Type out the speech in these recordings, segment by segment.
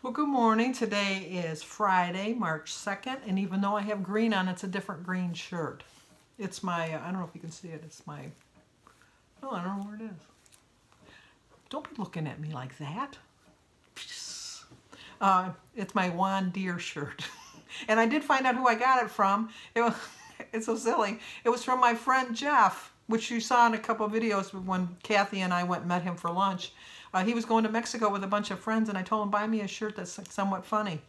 Well, good morning. Today is Friday, March 2nd, and even though I have green on, it's a different green shirt. It's my, I don't know if you can see it, it's my, oh, I don't know where it is. Don't be looking at me like that. It's my Juan Deere shirt. And I did find out who I got it from. It's so silly. It was from my friend Jeff, which you saw in a couple of videos when Kathy and I went and met him for lunch. He was going to Mexico with a bunch of friends, and I told him, buy me a shirt that's somewhat funny.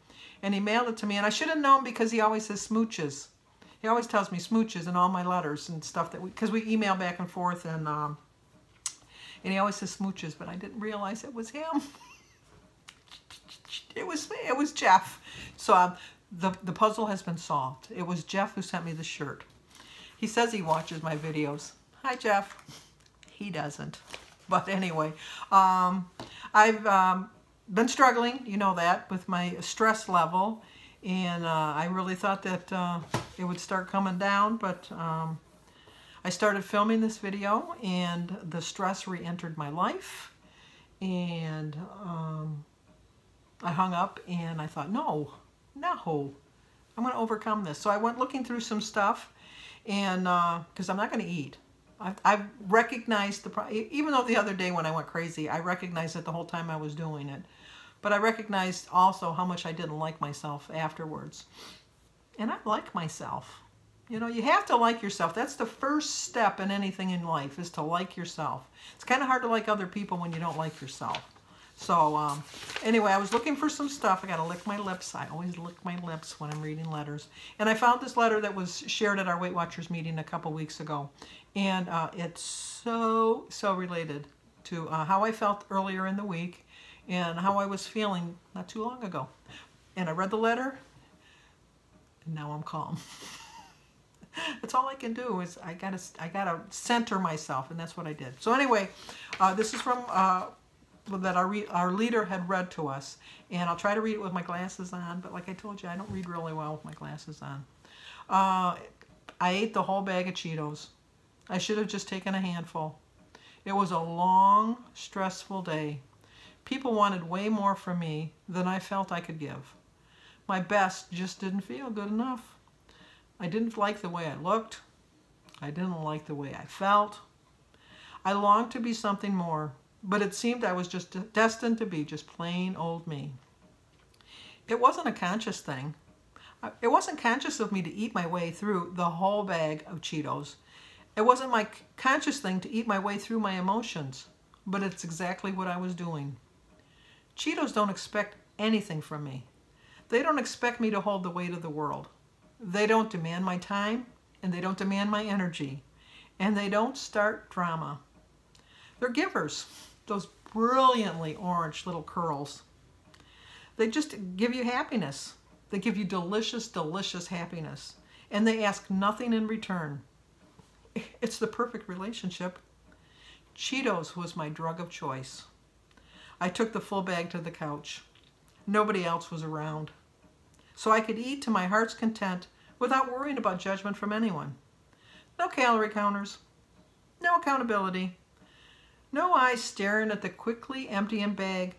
And he mailed it to me, and I should have known because he always says smooches. He always tells me smooches in all my letters and stuff, that because we email back and forth, and he always says smooches, but I didn't realize it was him. It was Jeff. So the puzzle has been solved. It was Jeff who sent me the shirt. He says he watches my videos. Hi, Jeff. He doesn't. But anyway, I've been struggling, you know that, with my stress level. And I really thought that it would start coming down. But I started filming this video, and the stress re-entered my life. And I hung up, and I thought, no, I'm going to overcome this. So I went looking through some stuff, and because I'm not going to eat. I've recognized even though the other day when I went crazy, I recognized it the whole time I was doing it. But I recognized also how much I didn't like myself afterwards. And I like myself. You know, you have to like yourself. That's the first step in anything in life, is to like yourself. It's kind of hard to like other people when you don't like yourself. So anyway, I was looking for some stuff. I got to lick my lips. I always lick my lips when I'm reading letters. And I found this letter that was shared at our Weight Watchers meeting a couple weeks ago. And it's so related to how I felt earlier in the week and how I was feeling not too long ago. And I read the letter, and now I'm calm. That's all I can do, is I gotta center myself, and that's what I did. So anyway, this is from that our leader had read to us, and I'll try to read it with my glasses on, but like I told you, I don't read really well with my glasses on. I ate the whole bag of Cheetos. I should have just taken a handful. It was a long, stressful day. People wanted way more from me than I felt I could give. My best just didn't feel good enough. I didn't like the way I looked. I didn't like the way I felt. I longed to be something more, but it seemed I was just destined to be just plain old me. It wasn't a conscious thing. It wasn't conscious of me to eat my way through the whole bag of Cheetos. It wasn't my conscious thing to eat my way through my emotions, but it's exactly what I was doing. Cheetos don't expect anything from me. They don't expect me to hold the weight of the world. They don't demand my time, and they don't demand my energy, and they don't start drama. They're givers, those brilliantly orange little curls. They just give you happiness. They give you delicious, delicious happiness, and they ask nothing in return. It's the perfect relationship. Cheetos was my drug of choice. I took the full bag to the couch. Nobody else was around. So I could eat to my heart's content without worrying about judgment from anyone. No calorie counters. No accountability. No eyes staring at the quickly emptying bag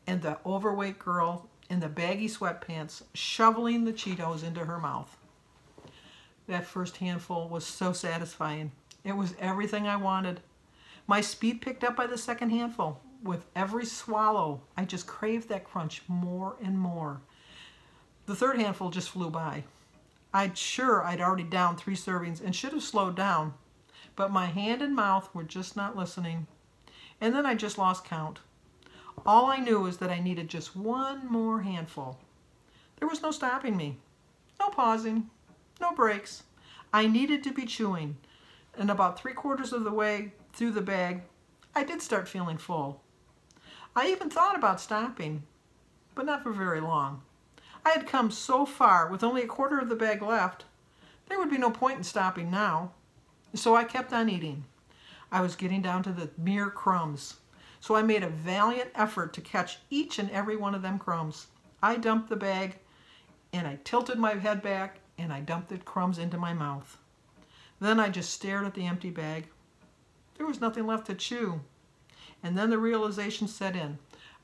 and the overweight girl in the baggy sweatpants shoveling the Cheetos into her mouth. That first handful was so satisfying. It was everything I wanted. My speed picked up by the second handful. With every swallow, I just craved that crunch more and more. The third handful just flew by. I'd already downed 3 servings and should have slowed down, but my hand and mouth were just not listening. And then I just lost count. All I knew was that I needed just one more handful. There was no stopping me, no pausing, no breaks. I needed to be chewing, and about 3/4 of the way through the bag, I did start feeling full. I even thought about stopping, but not for very long. I had come so far with only 1/4 of the bag left, there would be no point in stopping now. So I kept on eating. I was getting down to the mere crumbs, so I made a valiant effort to catch each and every one of them crumbs. I dumped the bag, and I tilted my head back, and I dumped the crumbs into my mouth. Then I just stared at the empty bag. There was nothing left to chew. And then the realization set in.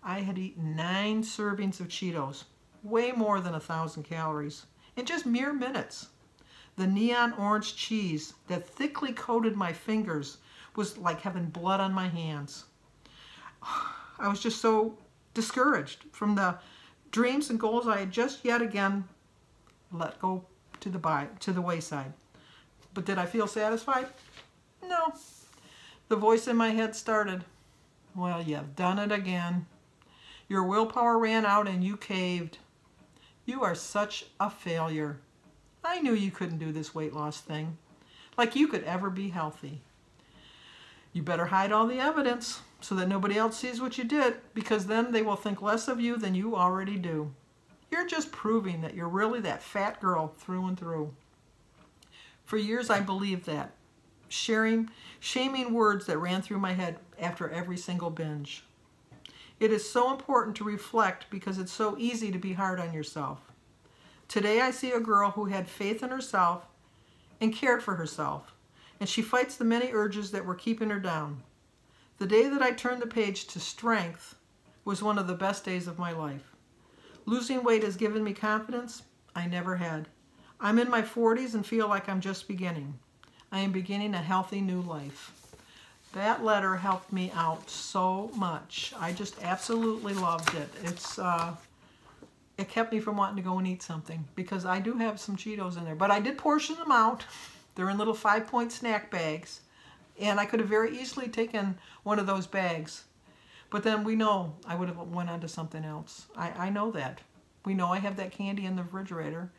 I had eaten 9 servings of Cheetos, way more than 1,000 calories, in just mere minutes. The neon orange cheese that thickly coated my fingers was like having blood on my hands. I was just so discouraged from the dreams and goals I had just yet again let go to the wayside. But did I feel satisfied? No. The voice in my head started, well, you've done it again. Your willpower ran out and you caved. You are such a failure. I knew you couldn't do this weight loss thing. Like you could ever be healthy. You better hide all the evidence so that nobody else sees what you did, because then they will think less of you than you already do. You're just proving that you're really that fat girl through and through. For years I believed that, shaming words that ran through my head after every single binge. It is so important to reflect because it's so easy to be hard on yourself. Today I see a girl who had faith in herself and cared for herself, and she fights the many urges that were keeping her down. The day that I turned the page to strength was one of the best days of my life. Losing weight has given me confidence I never had. I'm in my 40s and feel like I'm just beginning. I am beginning a healthy new life. That letter helped me out so much. I just absolutely loved it. It kept me from wanting to go and eat something, because I do have some Cheetos in there. But I did portion them out. They're in little 5-point snack bags. And I could have very easily taken one of those bags. But then we know I would have went on to something else. I know that. We know I have that candy in the refrigerator.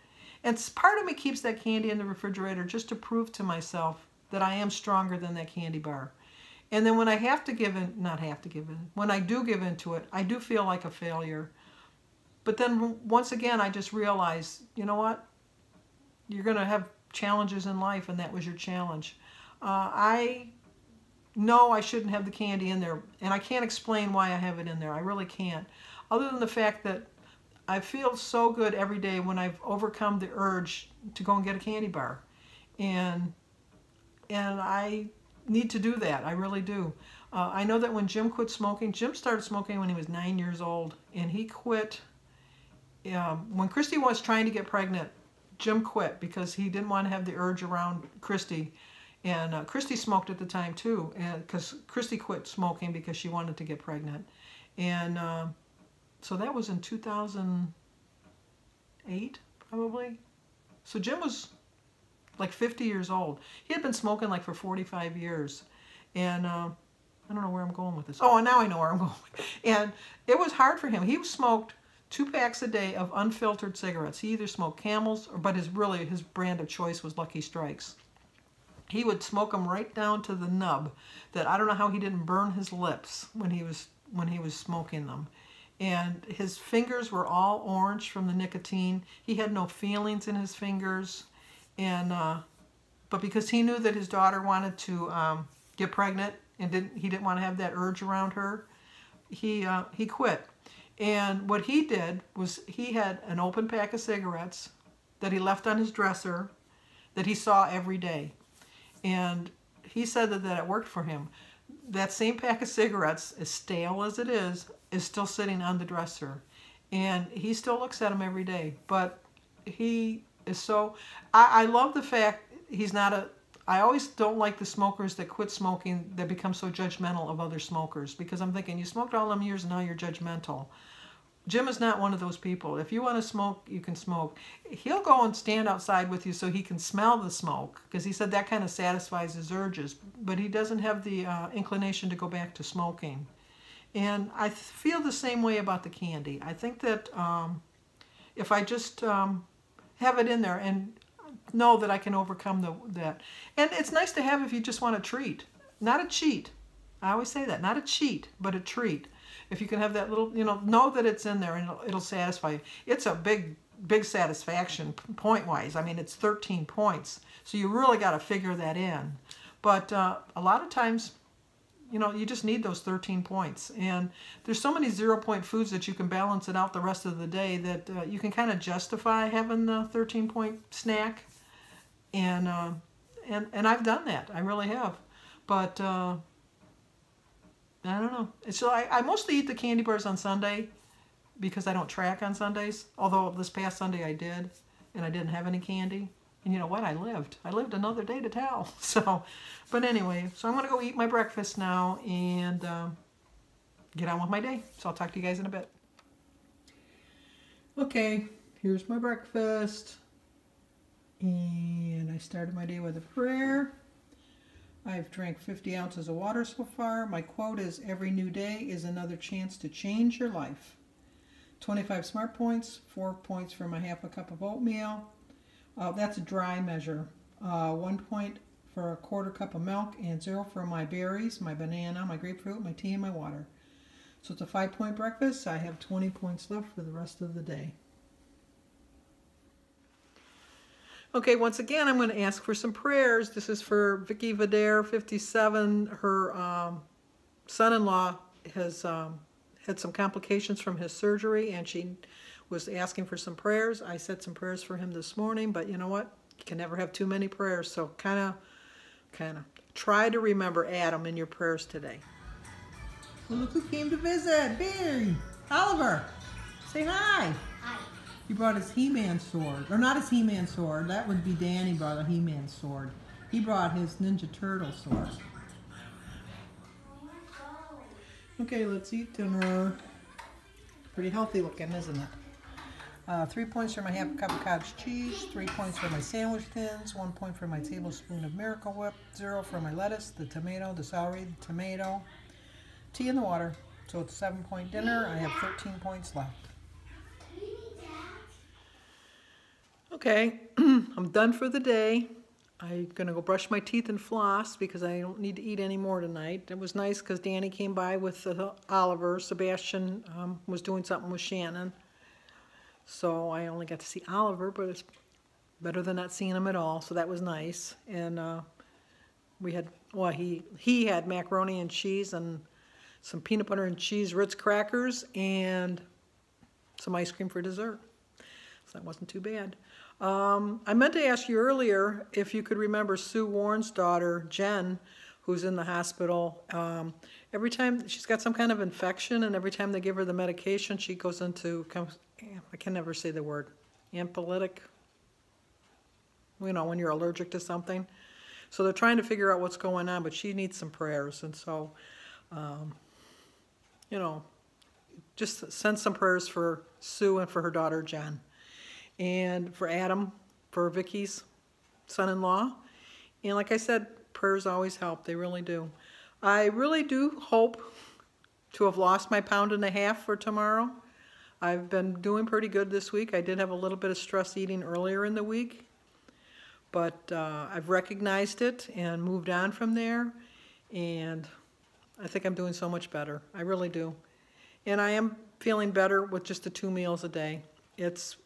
And part of me keeps that candy in the refrigerator just to prove to myself that I am stronger than that candy bar. And then when I have to give in, when I do give into it, I do feel like a failure. But then once again, I just realize, you know what? You're going to have challenges in life, and that was your challenge. I know I shouldn't have the candy in there, and I can't explain why I have it in there. I really can't. Other than the fact that I feel so good every day when I've overcome the urge to go and get a candy bar. And I need to do that. I really do. I know that when Jim quit smoking, Jim started smoking when he was 9 years old, and he quit. When Christy was trying to get pregnant, Jim quit because he didn't want to have the urge around Christy. And Christy smoked at the time too, because Christy quit smoking because she wanted to get pregnant. And so that was in 2008, probably. So Jim was like 50 years old. He had been smoking like for 45 years. And I don't know where I'm going with this. Oh, now I know where I'm going. And it was hard for him. He smoked 2 packs a day of unfiltered cigarettes. He either smoked Camels, but his brand of choice was Lucky Strikes. He would smoke them right down to the nub. That I don't know how he didn't burn his lips when he was smoking them. And his fingers were all orange from the nicotine. He had no feelings in his fingers. And but because he knew that his daughter wanted to get pregnant and he didn't want to have that urge around her, he quit. And what he did was he had an open pack of cigarettes that he left on his dresser that he saw every day. And he said that it worked for him. That same pack of cigarettes, as stale as it is still sitting on the dresser. And he still looks at them every day. But he is so... I love the fact he's not a... I always don't like the smokers that quit smoking that become so judgmental of other smokers, because I'm thinking, you smoked all them years and now you're judgmental. Jim is not one of those people. If you want to smoke, you can smoke. He'll go and stand outside with you so he can smell the smoke, because he said that kind of satisfies his urges, but he doesn't have the inclination to go back to smoking. And I feel the same way about the candy. I think that if I just have it in there and know that I can overcome that. And it's nice to have if you just want a treat, not a cheat. I always say that, not a cheat, but a treat. If you can have that little, know that it's in there and it'll satisfy you. It's a big satisfaction point-wise. I mean, it's 13 points. So you really got to figure that in. But a lot of times, you just need those 13 points. And there's so many 0-point foods that you can balance it out the rest of the day that you can kind of justify having the 13-point snack. And I've done that. I really have. But... I don't know. So I mostly eat the candy bars on Sunday because I don't track on Sundays. Although this past Sunday I did, and I didn't have any candy. And you know what? I lived another day to tell. So, but anyway, so I'm going to go eat my breakfast now and get on with my day. So I'll talk to you guys in a bit. Okay, here's my breakfast. And I started my day with a prayer. I've drank 50 ounces of water so far. My quote is, every new day is another chance to change your life. 25 smart points, 4 points for my half a cup of oatmeal. That's a dry measure. 1 point for a quarter cup of milk, and 0 for my berries, my banana, my grapefruit, my tea, and my water. So it's a 5-point breakfast. I have 20 points left for the rest of the day. Okay, once again, I'm going to ask for some prayers. This is for Vicky Vidare, 57. Her son-in-law has had some complications from his surgery, and she was asking for some prayers. I said some prayers for him this morning, but you know what? You can never have too many prayers, so kind of try to remember Adam in your prayers today. Well, look who came to visit. Barry, Oliver, say hi. Hi. He brought his He-Man sword. Or not his He-Man sword. That would be Danny brought a He-Man sword. He brought his Ninja Turtle sword. Okay, let's eat dinner. Pretty healthy looking, isn't it? 3 points for my half cup of cottage cheese, 3 points for my sandwich tins, 1 point for my tablespoon of Miracle Whip, 0 for my lettuce, the tomato, the celery, the tomato, tea and the water. So it's a 7-point dinner. I have 13 points left. Okay, I'm done for the day. I'm going to go brush my teeth and floss because I don't need to eat any more tonight. It was nice because Danny came by with Oliver. Sebastian was doing something with Shannon. So I only got to see Oliver, but it's better than not seeing him at all. So that was nice. And we had, well, he had macaroni and cheese and some peanut butter and cheese Ritz crackers and some ice cream for dessert. So that wasn't too bad. I meant to ask you earlier if you could remember Sue Warren's daughter, Jen, who's in the hospital. Every time she's got some kind of infection, and every time they give her the medication, she goes into, I can never say the word, ampulitic, you know, when you're allergic to something. So they're trying to figure out what's going on, but she needs some prayers. And so, you know, just send some prayers for Sue and for her daughter, Jen. And for Adam, for Vicky's son-in-law. And like I said, prayers always help. They really do. I really do hope to have lost my 1.5 pounds for tomorrow. I've been doing pretty good this week. I did have a little bit of stress eating earlier in the week, but I've recognized it and moved on from there. And I think I'm doing so much better. I really do. And I am feeling better with just the 2 meals a day. It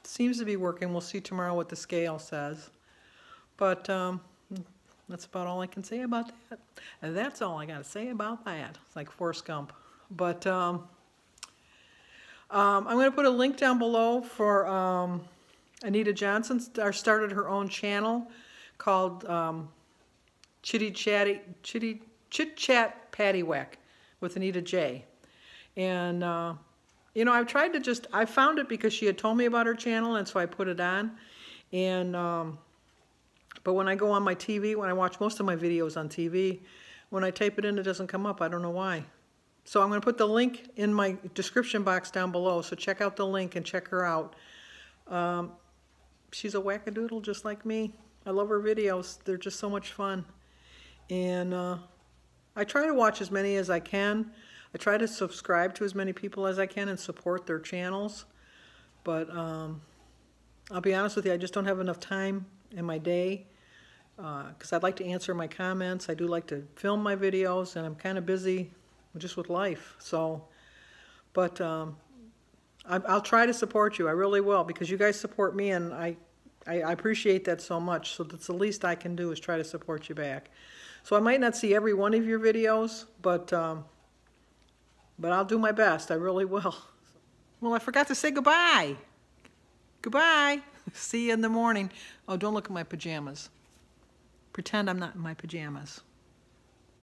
seems to be working. We'll see tomorrow what the scale says. But that's about all I can say about that. And that's all I got to say about that. It's like Forrest Gump. But I'm going to put a link down below for Anita Johnson. Started her own channel called Chit Chat Paddywhack with Anita J. And you know, I've tried to I found it because she had told me about her channel, and so I put it on. And but when I go on my TV, when I watch most of my videos on TV, when I type it in, it doesn't come up. I don't know why. So I'm going to put the link in my description box down below, so check out the link and check her out. She's a wackadoodle just like me. I love her videos. They're just so much fun. And I try to watch as many as I can. I try to subscribe to as many people as I can and support their channels. But I'll be honest with you, I just don't have enough time in my day because I'd like to answer my comments. I do like to film my videos, and I'm kind of busy just with life. So, but I'll try to support you. I really will, because you guys support me, and I appreciate that so much. So that's the least I can do is try to support you back. So I might not see every one of your videos, but I'll do my best. I really will. Well, I forgot to say goodbye. Goodbye. See you in the morning. Oh, don't look at my pajamas. Pretend I'm not in my pajamas.